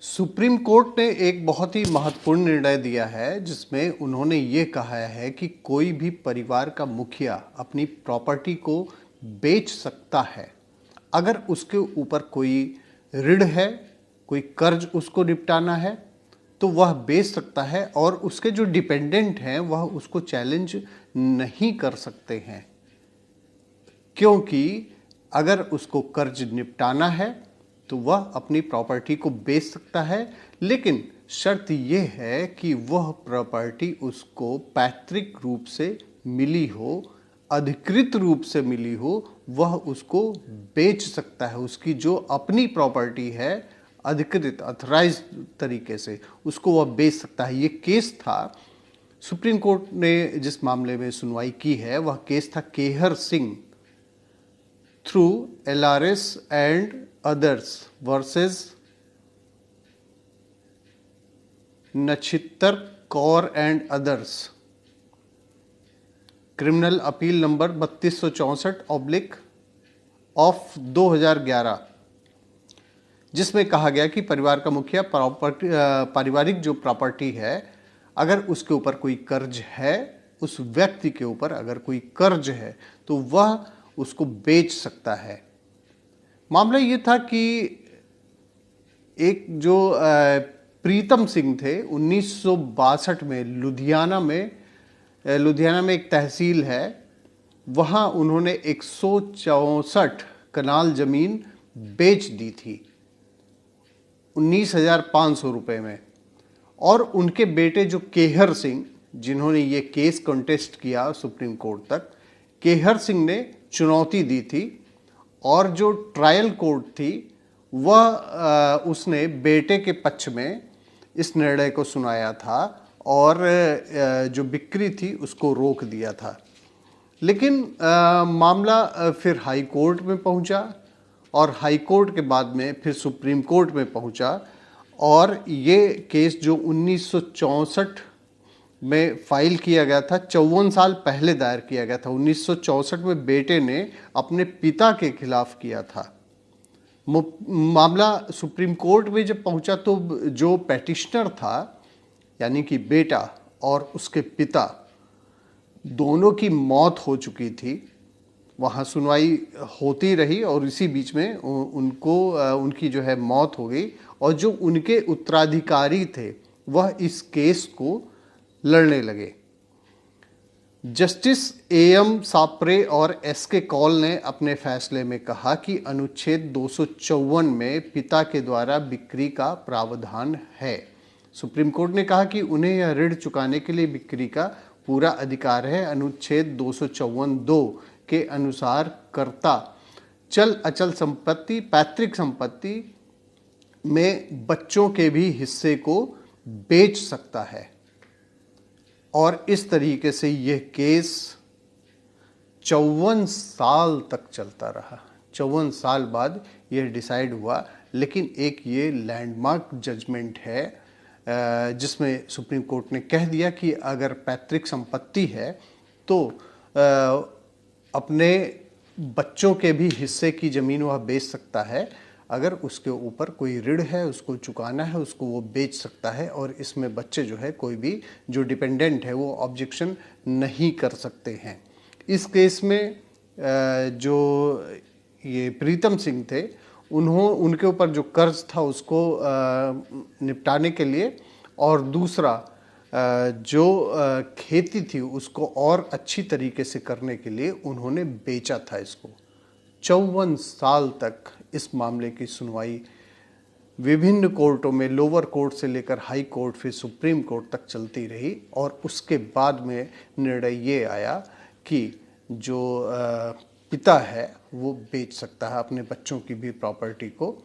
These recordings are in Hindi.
सुप्रीम कोर्ट ने एक बहुत ही महत्वपूर्ण निर्णय दिया है जिसमें उन्होंने ये कहा है कि कोई भी परिवार का मुखिया अपनी प्रॉपर्टी को बेच सकता है अगर उसके ऊपर कोई ऋण है, कोई कर्ज उसको निपटाना है तो वह बेच सकता है और उसके जो डिपेंडेंट हैं वह उसको चैलेंज नहीं कर सकते हैं, क्योंकि अगर उसको कर्ज निपटाना है तो वह अपनी प्रॉपर्टी को बेच सकता है, लेकिन शर्त यह है कि वह प्रॉपर्टी उसको पैतृक रूप से मिली हो, अधिकृत रूप से मिली हो, वह उसको बेच सकता है। उसकी जो अपनी प्रॉपर्टी है अधिकृत अथराइज तरीके से उसको वह बेच सकता है। ये केस था, सुप्रीम कोर्ट ने जिस मामले में सुनवाई की है वह केस था Kehar Singh through LRS and others versus Nakshitar Kaur and others, criminal appeal number 3264 of 2011, जिसमें कहा गया कि परिवार का मुखिया पारिवारिक जो प्रॉपर्टी है अगर उसके ऊपर कोई कर्ज है, उस व्यक्ति के ऊपर अगर कोई कर्ज है तो वह उसको बेच सकता है। मामला ये था कि एक जो प्रीतम सिंह थे 1962 में लुधियाना में एक तहसील है, वहाँ उन्होंने 164 कनाल जमीन बेच दी थी 19,500 रुपये में। और उनके बेटे जो केहर सिंह, जिन्होंने ये केस कंटेस्ट किया सुप्रीम कोर्ट तक, केहर सिंह ने चुनौती दी थी और जो ट्रायल कोर्ट थी वह उसने बेटे के पक्ष में इस निर्णय को सुनाया था और जो बिक्री थी उसको रोक दिया था। लेकिन मामला फिर हाई कोर्ट में पहुंचा और हाई कोर्ट के बाद में फिर सुप्रीम कोर्ट में पहुंचा और ये केस जो 1964 में फाइल किया गया था, 54 साल पहले दायर किया गया था। 1964 में बेटे ने अपने पिता के खिलाफ किया था। मामला सुप्रीम कोर्ट में जब पहुंचा तो जो पेटिशनर था यानी कि बेटा और उसके पिता दोनों की मौत हो चुकी थी। वहाँ सुनवाई होती रही और इसी बीच में उनकी जो है मौत हो गई और जो उनके उत्तराधिकारी थे वह इस केस को लड़ने लगे। जस्टिस AM सापरे और SK कौल ने अपने फैसले में कहा कि अनुच्छेद 254 में पिता के द्वारा बिक्री का प्रावधान है। सुप्रीम कोर्ट ने कहा कि उन्हें यह ऋण चुकाने के लिए बिक्री का पूरा अधिकार है। अनुच्छेद 254(2) के अनुसार कर्ता चल अचल संपत्ति, पैतृक संपत्ति में बच्चों के भी हिस्से को बेच सकता है। और इस तरीके से यह केस 54 साल तक चलता रहा। 54 साल बाद यह डिसाइड हुआ, लेकिन एक ये लैंडमार्क जजमेंट है जिसमें सुप्रीम कोर्ट ने कह दिया कि अगर पैतृक संपत्ति है तो अपने बच्चों के भी हिस्से की ज़मीन वह बेच सकता है। अगर उसके ऊपर कोई ऋण है, उसको चुकाना है, उसको वो बेच सकता है और इसमें बच्चे जो है कोई भी जो डिपेंडेंट है वो ऑब्जेक्शन नहीं कर सकते हैं। इस केस में जो ये प्रीतम सिंह थे उनके ऊपर जो कर्ज था उसको निपटाने के लिए और दूसरा जो खेती थी उसको और अच्छी तरीके से करने के लिए उन्होंने बेचा था इसको। 54 साल तक इस मामले की सुनवाई विभिन्न कोर्टों में, लोअर कोर्ट से लेकर हाई कोर्ट फिर सुप्रीम कोर्ट तक चलती रही और उसके बाद में निर्णय ये आया कि जो पिता है वो बेच सकता है अपने बच्चों की भी प्रॉपर्टी को,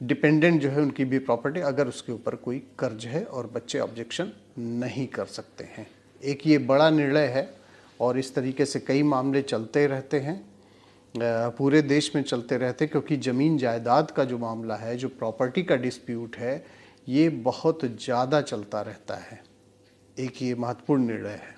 डिपेंडेंट जो है उनकी भी प्रॉपर्टी, अगर उसके ऊपर कोई कर्ज है और बच्चे ऑब्जेक्शन नहीं कर सकते हैं। एक ये बड़ा निर्णय है और इस तरीके से कई मामले चलते रहते हैं, पूरे देश में चलते रहते, क्योंकि ज़मीन जायदाद का जो मामला है, जो प्रॉपर्टी का डिस्प्यूट है, ये बहुत ज़्यादा चलता रहता है। एक ये महत्वपूर्ण निर्णय है।